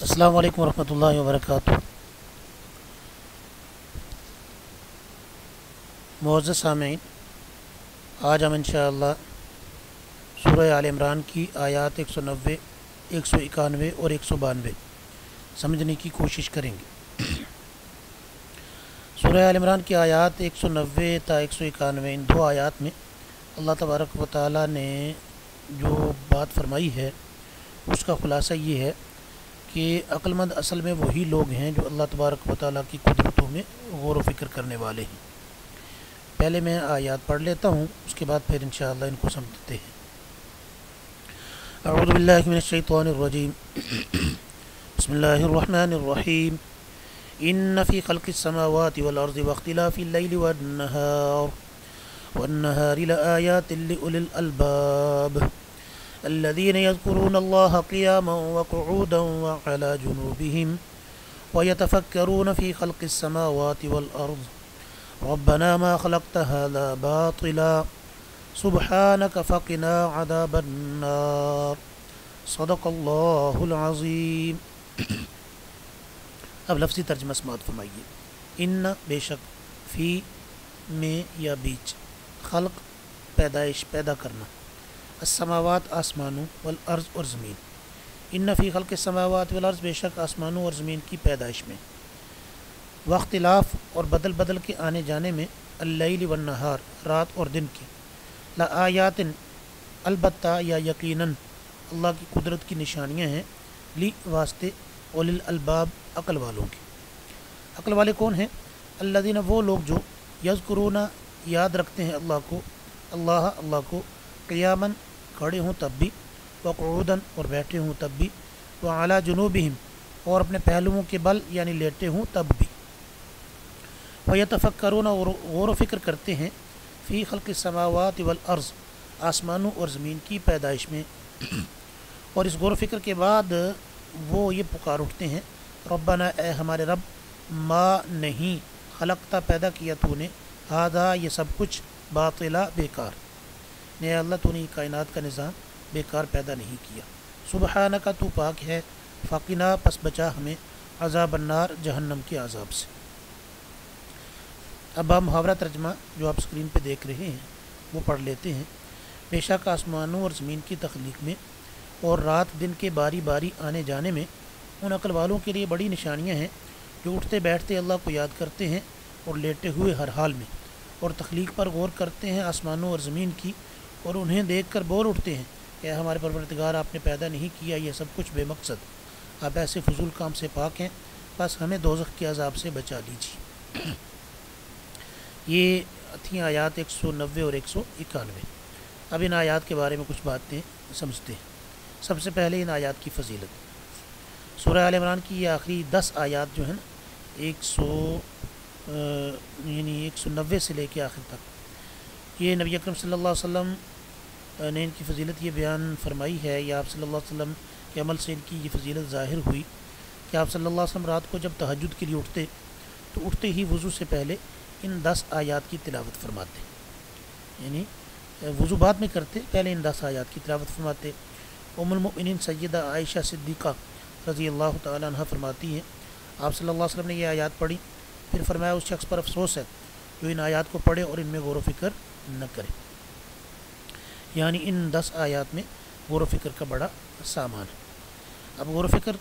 السلام علیکم ورحمۃ اللہ وبرکاتہ۔ معزز سامعین، آج ہم انشاءاللہ سورہ آل عمران کی آیات 190، 191 اور 192 سمجھنے کی کوشش کریں گے۔ سورہ آل عمران کی آیات 190 تا 191، ان دو آیات میں اللہ تبارک و تعالیٰ نے جو بات فرمائی ہے اس کا خلاصہ یہ ہے کہ عقل مند اصل میں وہی لوگ ہیں جو اللہ تبارک و تعالیٰ کی قدرتوں میں غور و فکر کرنے والے ہیں۔ پہلے میں آیات پڑھ لیتا ہوں، اس کے بعد پھر انشاءاللہ ان کو سمجھتے ہیں۔ اعوذ باللہ من الشیطان الرجیم، بسم اللہ الرحمن الرحیم۔ ان فی خلق السماوات والارض واختلاف اللیل والنہار لآیات لأولی الالباب الذين يذكرون الله قياما وقعودا وعلى جنوبهم ويتفكرون في خلق السماوات والأرض ربنا ما خلقت هذا باطلا سبحانك فقنا عذاب النار صدق الله العظیم۔ اب لفظی ترجمہ سماعت فرمائیے۔ ان بے شک، فی میں یا بیچ، خلق پیدائش، پیدا کرنا، السماوات آسمانوں، والارض اور زمین، ان فی خلق السماوات والارض بے شک آسمانوں اور زمین کی پیدائش میں، واختلاف اور بدل بدل کے آنے جانے میں، اللیل والنہار رات اور دن کے، لآیات البتہ یا یقیناً اللہ کی قدرت کی نشانیاں ہیں، لی واسطے، اولی الالباب عقل والوں کے۔ عقل والے کون ہیں؟ الذین وہ لوگ جو یذکرون یاد رکھتے ہیں اللہ کو، قیاماً کھڑے ہوں تب بھی، وقعوداً اور بیٹھے ہوں تب بھی، وعلی جنوبہم اور اپنے پہلوؤں کے بل یعنی لیٹے ہوں تب بھی، ویتفکرون اور غور و فکر کرتے ہیں، فی خلق السماوات والارض آسمانوں اور زمین کی پیدائش میں، اور اس غور و فکر کے بعد وہ یہ پکار اٹھتے ہیں، ربنا اے ہمارے رب، ما نہیں، خلقتا پیدا کیا تو نے، ہذا یہ سب کچھ، باطلا بیکار، اے اللہ تو نے کائنات کا نظام بیکار پیدا نہیں کیا، سبحانک تو پاک ہے، فقنا پس بچا ہمیں، عذاب النار جہنم کے عذاب سے۔ اب ہم محاورہ ترجمہ جو آپ اسکرین پہ دیکھ رہے ہیں وہ پڑھ لیتے ہیں۔ بے شک آسمانوں اور زمین کی تخلیق میں اور رات دن کے باری باری آنے جانے میں ان عقل والوں کے لیے بڑی نشانیاں ہیں جو اٹھتے بیٹھتے اللہ کو یاد کرتے ہیں اور لیٹے ہوئے ہر حال میں، اور تخلیق پر غور کرتے ہیں آسمانوں اور زمین کی، اور انہیں دیکھ کر بول اٹھتے ہیں کہ اے ہمارے پروردگار، آپ نے پیدا نہیں کیا یہ سب کچھ بے مقصد، آپ ایسے فضول کام سے پاک ہیں، بس ہمیں دوزخ کے عذاب سے بچا لیجیے۔ یہ تھیں آیات 190 اور 191۔ اب ان آیات کے بارے میں کچھ باتیں سمجھتے ہیں۔ سب سے پہلے ان آیات کی فضیلت۔ سورہ آل عمران کی یہ آخری 10 آیات جو ہیں نا، 190 سے لے کے آخر تک، یہ نبی اکرم صلی اللہ علیہ وسلم نے ان کی فضیلت یہ بیان فرمائی ہے، یا آپ صلی اللہ علیہ وسلم کے عمل سے ان کی یہ فضیلت ظاہر ہوئی کہ آپ صلی اللہ علیہ وسلم رات کو جب تہجد کے لیے اٹھتے تو اٹھتے ہی وضو سے پہلے ان 10 آیات کی تلاوت فرماتے، یعنی وضو بعد میں کرتے، پہلے ان 10 آیات کی تلاوت فرماتے۔ ام المؤمنین سیدہ عائشہ صدیقہ رضی اللہ تعالیٰ عنہ فرماتی ہیں، آپ صلی اللہ علیہ وسلم نے یہ آیات پڑھی، پھر فرمایا اس شخص پر افسوس ہے جو ان آیات کو پڑھے اور ان میں غور و فکر نہ کرے، یعنی ان 10 آیات میں غور و فکر کا بڑا سامان ہے۔ اب غور و فکر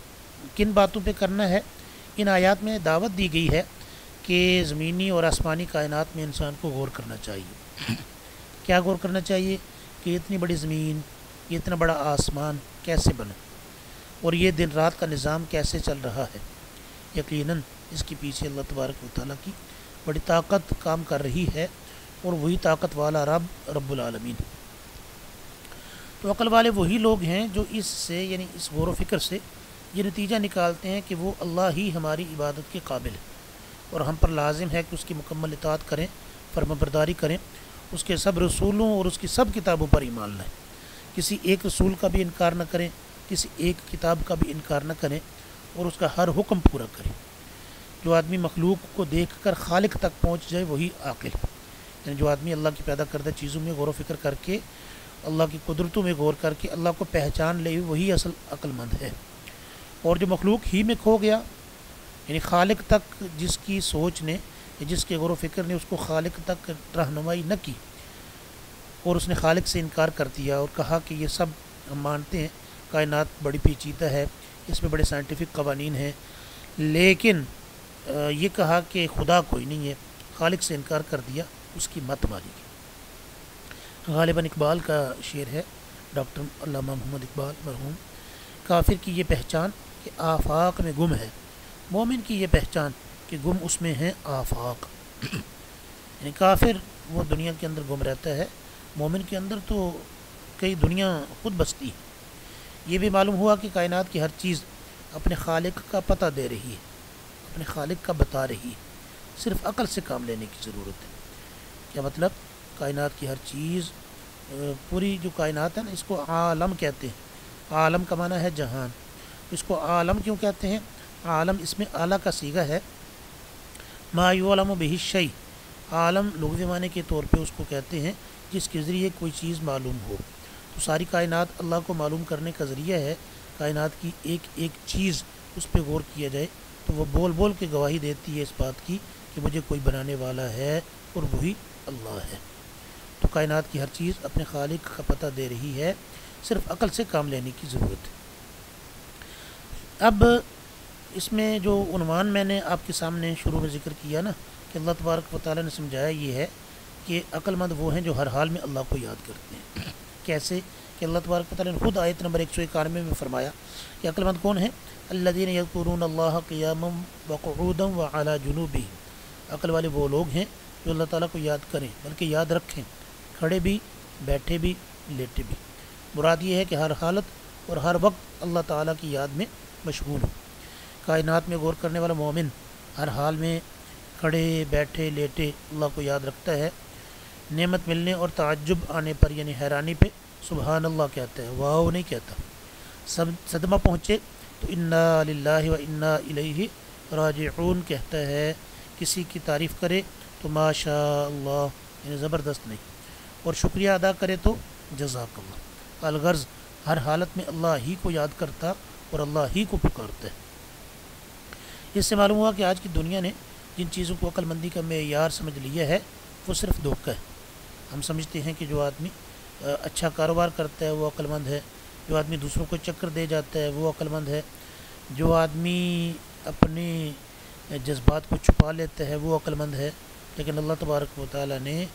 کن باتوں پہ کرنا ہے؟ ان آیات میں دعوت دی گئی ہے کہ زمینی اور آسمانی کائنات میں انسان کو غور کرنا چاہیے۔ کیا غور کرنا چاہیے؟ کہ اتنی بڑی زمین، یہ اتنا بڑا آسمان کیسے بنا، اور یہ دن رات کا نظام کیسے چل رہا ہے۔ یقیناً اس کے پیچھے اللہ تبارک و تعالیٰ کی بڑی طاقت کام کر رہی ہے، اور وہی طاقت والا رب العالمین۔ تو عقل والے وہی لوگ ہیں جو اس سے، یعنی اس غور و فکر سے یہ نتیجہ نکالتے ہیں کہ وہ اللہ ہی ہماری عبادت کے قابل ہے، اور ہم پر لازم ہے کہ اس کی مکمل اطاعت کریں، فرمانبرداری کریں، اس کے سب رسولوں اور اس کی سب کتابوں پر ایمان لائیں، کسی ایک رسول کا بھی انکار نہ کریں، کسی ایک کتاب کا بھی انکار نہ کریں، اور اس کا ہر حکم پورا کریں۔ جو آدمی مخلوق کو دیکھ کر خالق تک پہنچ جائے وہی عاقل ہے، یعنی جو آدمی اللہ کی پیدا کردہ چیزوں میں غور و فکر کر کے، اللہ کی قدرتوں میں غور کر کے اللہ کو پہچان لے، وہی اصل عقل مند ہے۔ اور جو مخلوق ہی میں کھو گیا، یعنی خالق تک جس کی سوچ نے، جس کے غور و فکر نے اس کو خالق تک رہنمائی نہ کی، اور اس نے خالق سے انکار کر دیا اور کہا کہ یہ سب ہم مانتے ہیں، کائنات بڑی پیچیدہ ہے، اس میں بڑے سائنٹیفک قوانین ہیں، لیکن یہ کہا کہ خدا کوئی نہیں ہے، خالق سے انکار کر دیا، اس کی مت ماری گئی۔ غالباً اقبال کا شعر ہے، ڈاکٹر علامہ محمد اقبال مرحوم، کافر کی یہ پہچان کہ آفاق میں گم ہے، مومن کی یہ پہچان کہ گم اس میں ہے آفاق۔ یعنی کافر وہ دنیا کے اندر گم رہتا ہے، مومن کے اندر تو کئی دنیا خود بستی ہے۔ یہ بھی معلوم ہوا کہ کائنات کی ہر چیز اپنے خالق کا پتہ دے رہی ہے، اپنے خالق کا بتا رہی ہے، صرف عقل سے کام لینے کی ضرورت ہے۔ کیا مطلب؟ کائنات کی ہر چیز، پوری جو کائنات ہے نا، اس کو عالم کہتے ہیں۔ عالم کا معنی ہے جہان۔ اس کو عالم کیوں کہتے ہیں؟ عالم اس میں اعلیٰ کا صیغہ ہے، ما یعلم بہ الشیء۔ عالم لغوی معنی کے طور پہ اس کو کہتے ہیں جس کے ذریعے کوئی چیز معلوم ہو۔ تو ساری کائنات اللہ کو معلوم کرنے کا ذریعہ ہے۔ کائنات کی ایک ایک چیز اس پہ غور کیا جائے تو وہ بول بول کے گواہی دیتی ہے اس بات کی کہ مجھے کوئی بنانے والا ہے اور وہی اللہ ہے۔ تو کائنات کی ہر چیز اپنے خالق کا پتہ دے رہی ہے، صرف عقل سے کام لینے کی ضرورت ہے۔ اب اس میں جو عنوان میں نے آپ کے سامنے شروع میں ذکر کیا نا کہ اللہ تبارک و تعالیٰ نے سمجھایا، یہ ہے کہ عقل مند وہ ہیں جو ہر حال میں اللہ کو یاد کرتے ہیں۔ کیسے؟ کہ اللہ تبارک و تعالیٰ نے خود آیت نمبر 191 میں فرمایا کہ عقل مند کون ہیں؟ الذین یذکرون اللہ قیاما وقعودا وعلی جنوبہم۔ عقل والے وہ لوگ ہیں جو اللہ تعالیٰ کو یاد کریں، بلکہ یاد رکھیں، کھڑے بھی، بیٹھے بھی، لیٹے بھی۔ مراد یہ ہے کہ ہر حالت اور ہر وقت اللہ تعالیٰ کی یاد میں مشغول ہو۔ کائنات میں غور کرنے والا مومن ہر حال میں کھڑے بیٹھے لیٹے اللہ کو یاد رکھتا ہے۔ نعمت ملنے اور تعجب آنے پر، یعنی حیرانی پہ، سبحان اللہ کہتا ہے، واو نہیں کہتا۔ صدمہ پہنچے تو انا للہ و انا الیہ راجعون کہتا ہے۔ کسی کی تعریف کرے تو ماشاء اللہ، یعنی زبردست نہیں، اور شکریہ ادا کرے تو جزاک اللہ۔ الغرض ہر حالت میں اللہ ہی کو یاد کرتا اور اللہ ہی کو پکارتا ہے۔ اس سے معلوم ہوا کہ آج کی دنیا نے جن چیزوں کو عقل مندی کا معیار سمجھ لیا ہے وہ صرف دھوکہ ہے۔ ہم سمجھتے ہیں کہ جو آدمی اچھا کاروبار کرتا ہے وہ عقل مند ہے، جو آدمی دوسروں کو چکر دے جاتا ہے وہ عقل مند ہے، جو آدمی اپنے جذبات کو چھپا لیتا ہے وہ عقل مند ہے۔ لیکن اللہ تبارک و تعالیٰ نے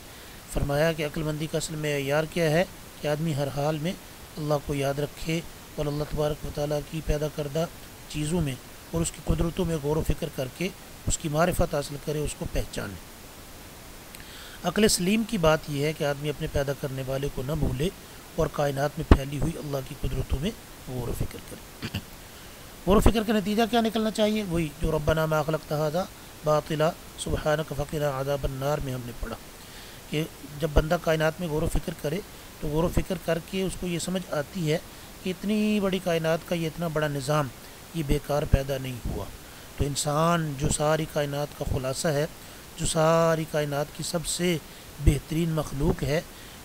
فرمایا کہ عقل مندی کا اصل معیار کیا ہے؟ کہ آدمی ہر حال میں اللہ کو یاد رکھے اور اللہ تبارک و تعالیٰ کی پیدا کردہ چیزوں میں اور اس کی قدرتوں میں غور و فکر کر کے اس کی معرفت حاصل کرے، اس کو پہچانے۔ عقل سلیم کی بات یہ ہے کہ آدمی اپنے پیدا کرنے والے کو نہ بھولے اور کائنات میں پھیلی ہوئی اللہ کی قدرتوں میں غور و فکر کرے۔ غور و فکر کا نتیجہ کیا نکلنا چاہیے؟ وہی جو ربنا ما خلقت ھذا باطلا سبحانک فقنا عذاب النار میں ہم نے پڑھا کہ جب بندہ کائنات میں غور و فکر کرے تو غور و فکر کر کے اس کو یہ سمجھ آتی ہے کہ اتنی بڑی کائنات کا یہ اتنا بڑا نظام یہ بیکار پیدا نہیں ہوا۔ تو انسان جو ساری کائنات کا خلاصہ ہے، جو ساری کائنات کی سب سے بہترین مخلوق ہے،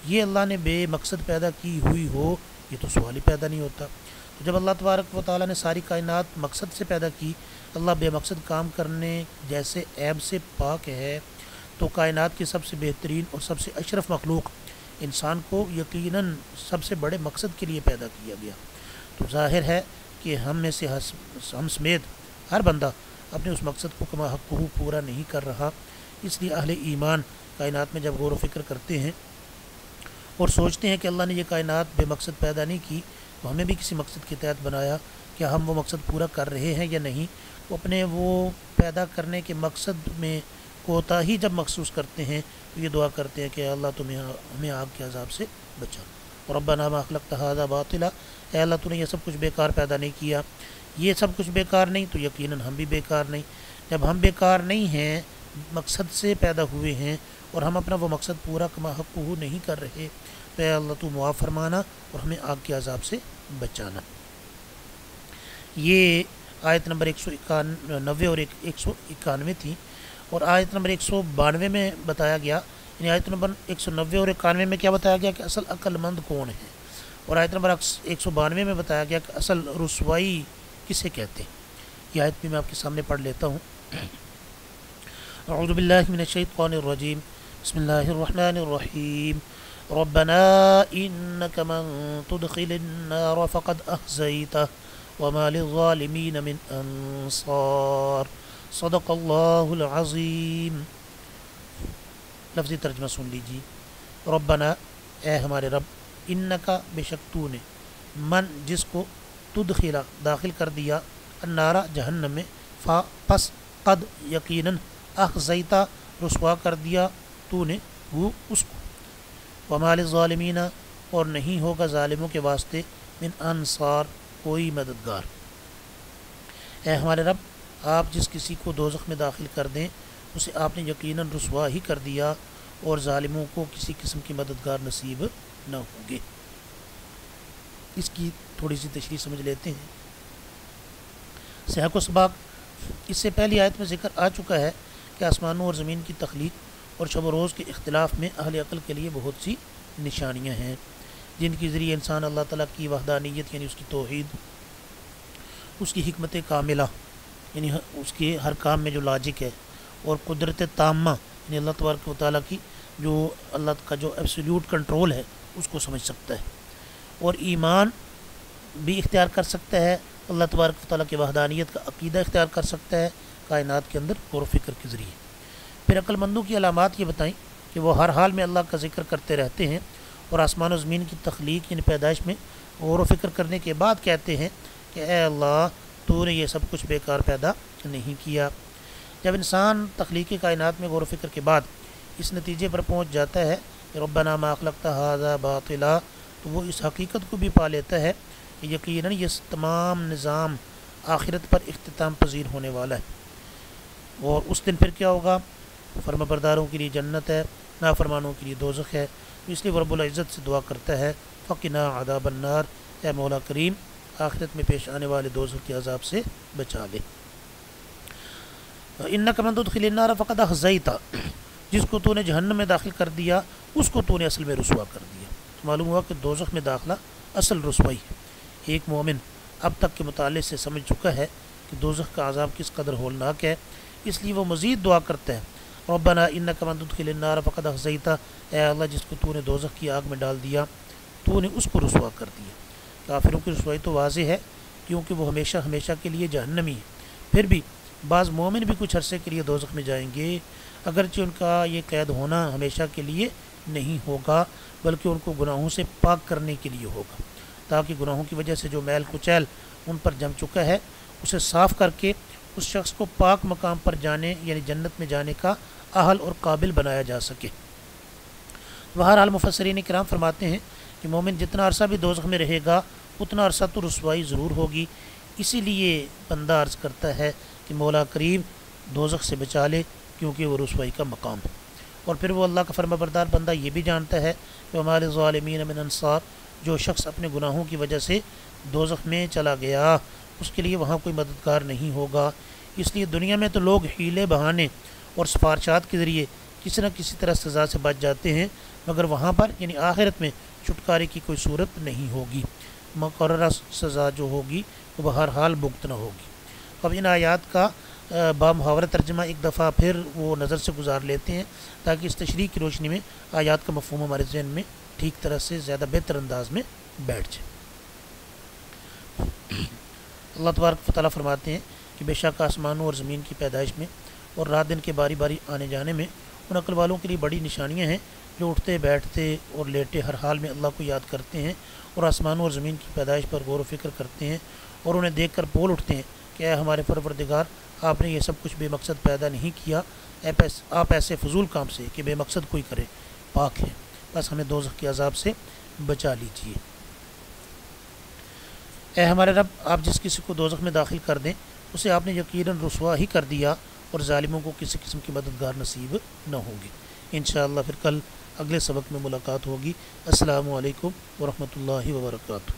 یہ اللہ نے بے مقصد پیدا کی ہوئی ہو، یہ تو سوال ہی پیدا نہیں ہوتا۔ تو جب اللہ تبارک و تعالیٰ نے ساری کائنات مقصد سے پیدا کی، اللہ بے مقصد کام کرنے جیسے عیب سے پاک ہے، تو کائنات کی سب سے بہترین اور سب سے اشرف مخلوق انسان کو یقیناً سب سے بڑے مقصد کے لیے پیدا کیا گیا۔ تو ظاہر ہے کہ ہم میں سے ہم سمیت ہر بندہ اپنے اس مقصد کو کما حق کو پورا نہیں کر رہا۔ اس لیے اہل ایمان کائنات میں جب غور و فکر کرتے ہیں اور سوچتے ہیں کہ اللہ نے یہ کائنات بے مقصد پیدا نہیں کی، تو ہمیں بھی کسی مقصد کے تحت بنایا، کیا ہم وہ مقصد پورا کر رہے ہیں یا نہیں؟ وہ اپنے وہ پیدا کرنے کے مقصد میں کوتاہی جب محسوس کرتے ہیں تو یہ دعا کرتے ہیں کہ اللہ ہمیں آگ کے عذاب سے بچا۔ اور ربنا ما خلقت ھذا باطلا، اے اللہ تو نے یہ سب کچھ بیکار پیدا نہیں کیا، یہ سب کچھ بیکار نہیں تو یقیناً ہم بھی بیکار نہیں۔ جب ہم بیکار نہیں ہیں، مقصد سے پیدا ہوئے ہیں اور ہم اپنا وہ مقصد پورا کما حق نہیں کر رہے، تو اے اللہ تو معاف فرمانا اور ہمیں آگ کے عذاب سے بچانا۔ یہ آیت نمبر 191 اور 191 تھی، اور آیت نمبر 192 میں بتایا گیا، یعنی آیت نمبر 190 اور 91 میں کیا بتایا گیا کہ اصل عقل مند کون ہے، اور آیت نمبر 192 میں بتایا گیا کہ اصل رسوائی کسے کہتے ہیں؟ یہ آیت بھی میں آپ کے سامنے پڑھ لیتا ہوں۔ اعوذ باللہ من الشیطان الرجیم، بسم اللہ الرحمن الرحیم، ربنا انک من تدخل النار فقد اخزیتہ وما للظالمین من انصار، صدق اللہ العظیم۔ لفظی ترجمہ سن لیجیے۔ ربنا، اے ہمارے رب، انکا، بے شک تو نے، من، جس کو، تدخلا، داخل کر دیا، النارا، جہنم میں، پس، قد، یقیناً، اخزیتا، رسوا کر دیا تو نے وہ اس کو، وما للظالمین، اور نہیں ہوگا ظالموں کے واسطے، من انصار، کوئی مددگار۔ اے ہمارے رب، آپ جس کسی کو دوزخ میں داخل کر دیں اسے آپ نے یقیناً رسوا ہی کر دیا، اور ظالموں کو کسی قسم کی مددگار نصیب نہ ہوں گے۔ اس کی تھوڑی سی تشریح سمجھ لیتے ہیں۔ سیاق و سباق، اس سے پہلی آیت میں ذکر آ چکا ہے کہ آسمانوں اور زمین کی تخلیق اور شب و روز کے اختلاف میں اہل عقل کے لیے بہت سی نشانیاں ہیں، جن کے ذریعے انسان اللہ تعالیٰ کی وحدانیت یعنی اس کی توحید، اس کی حکمت کاملہ یعنی اس کے ہر کام میں جو لاجک ہے، اور قدرت تامہ یعنی اللہ تبارک و تعالیٰ کی جو اللہ کا جو ایبسلیوٹ کنٹرول ہے اس کو سمجھ سکتا ہے، اور ایمان بھی اختیار کر سکتا ہے، اللہ تبارک و تعالیٰ کی وحدانیت کا عقیدہ اختیار کر سکتا ہے کائنات کے اندر غور و فکر کے ذریعے۔ پھر عقل مندوں کی علامات یہ بتائیں کہ وہ ہر حال میں اللہ کا ذکر کرتے رہتے ہیں، اور آسمان و زمین کی تخلیق یعنی پیدائش میں غور و فکر کرنے کے بعد کہتے ہیں کہ اے اللہ، تو نے یہ سب کچھ بیکار پیدا نہیں کیا۔ جب انسان تخلیقی کائنات میں غور و فکر کے بعد اس نتیجے پر پہنچ جاتا ہے کہ ربنا ما خلقت ھذا باطلا، تو وہ اس حقیقت کو بھی پا لیتا ہے کہ یقیناً یہ تمام نظام آخرت پر اختتام پذیر ہونے والا ہے، اور اس دن پھر کیا ہوگا؟ فرما برداروں کے لیے جنت ہے، نافرمانوں کے لیے دوزخ ہے۔ اس لیے وہ رب العزت سے دعا کرتا ہے فقنا عذاب النار، اے مولا کریم آخرت میں پیش آنے والے دوزخ کے عذاب سے بچا لے۔ انک من تدخل النار فقد اخزیتہ، جس کو تو نے جہنم میں داخل کر دیا اس کو تو نے اصل میں رسوا کر دیا۔ معلوم ہوا کہ دوزخ میں داخلہ اصل رسوائی ہے۔ ایک مومن اب تک کے مطالعے سے سمجھ چکا ہے کہ دوزخ کا عذاب کس قدر ہولناک ہے، اس لیے وہ مزید دعا کرتا ہے ربنا انک من تدخل النار فقد اخزیتہ، اے اللہ جس کو تو نے دوزخ کی آگ میں ڈال دیا تو نے اس کو رسوا کر دیا۔ کافروں کی رسوائی تو واضح ہے کیونکہ وہ ہمیشہ ہمیشہ کے لیے جہنمی ہے، پھر بھی بعض مومن بھی کچھ عرصے کے لیے دوزخ میں جائیں گے، اگرچہ ان کا یہ قید ہونا ہمیشہ کے لیے نہیں ہوگا بلکہ ان کو گناہوں سے پاک کرنے کے لیے ہوگا، تاکہ گناہوں کی وجہ سے جو میل کچیل ان پر جم چکا ہے اسے صاف کر کے اس شخص کو پاک مقام پر جانے یعنی جنت میں جانے کا اہل اور قابل بنایا جا سکے۔ بہرحال مفسرین کرام فرماتے ہیں کہ مومن جتنا عرصہ بھی دوزخ میں رہے گا اتنا عرصہ تو رسوائی ضرور ہوگی، اسی لیے بندہ عرض کرتا ہے کہ مولا کریم دوزخ سے بچا لے کیونکہ وہ رسوائی کا مقام ہے۔ اور پھر وہ اللہ کا فرما بردار بندہ یہ بھی جانتا ہے کہ ہمارے ظالمین من انصار، جو شخص اپنے گناہوں کی وجہ سے دوزخ میں چلا گیا اس کے لیے وہاں کوئی مددگار نہیں ہوگا۔ اس لیے دنیا میں تو لوگ حیلے بہانے اور سفارشات کے ذریعے کسی نہ کسی طرح سزا سے بچ جاتے ہیں، مگر وہاں پر یعنی آخرت میں چھٹکارے کی کوئی صورت نہیں ہوگی، مقررہ سزا جو ہوگی وہ بہرحال بھگتنا ہوگی۔ اب ان آیات کا بامحاورہ ترجمہ ایک دفعہ پھر وہ نظر سے گزار لیتے ہیں تاکہ اس تشریح کی روشنی میں آیات کا مفہوم ہمارے ذہن میں ٹھیک طرح سے زیادہ بہتر انداز میں بیٹھ جائے۔ اللہ تبارک و تعالیٰ فرماتے ہیں کہ بے شک آسمانوں اور زمین کی پیدائش میں اور رات دن کے باری باری آنے جانے میں ان عقل والوں کے لیے بڑی نشانیاں ہیں جو اٹھتے بیٹھتے اور لیٹے ہر حال میں اللہ کو یاد کرتے ہیں اور آسمانوں اور زمین کی پیدائش پر غور و فکر کرتے ہیں اور انہیں دیکھ کر بول اٹھتے ہیں کہ اے ہمارے پروردگار، آپ نے یہ سب کچھ بے مقصد پیدا نہیں کیا، آپ ایسے فضول کام سے کہ بے مقصد کوئی کرے پاک ہیں، بس ہمیں دوزخ کے عذاب سے بچا لیجیے۔ اے ہمارے رب، آپ جس کسی کو دوزخ میں داخل کر دیں اسے آپ نے یقیناً رسوا ہی کر دیا اور ظالموں کو کسی قسم کی مددگار نصیب نہ ہوں گی۔ انشاءاللہ پھر کل اگلے سبق میں ملاقات ہوگی۔ السلام علیکم ورحمۃ اللہ وبرکاتہ۔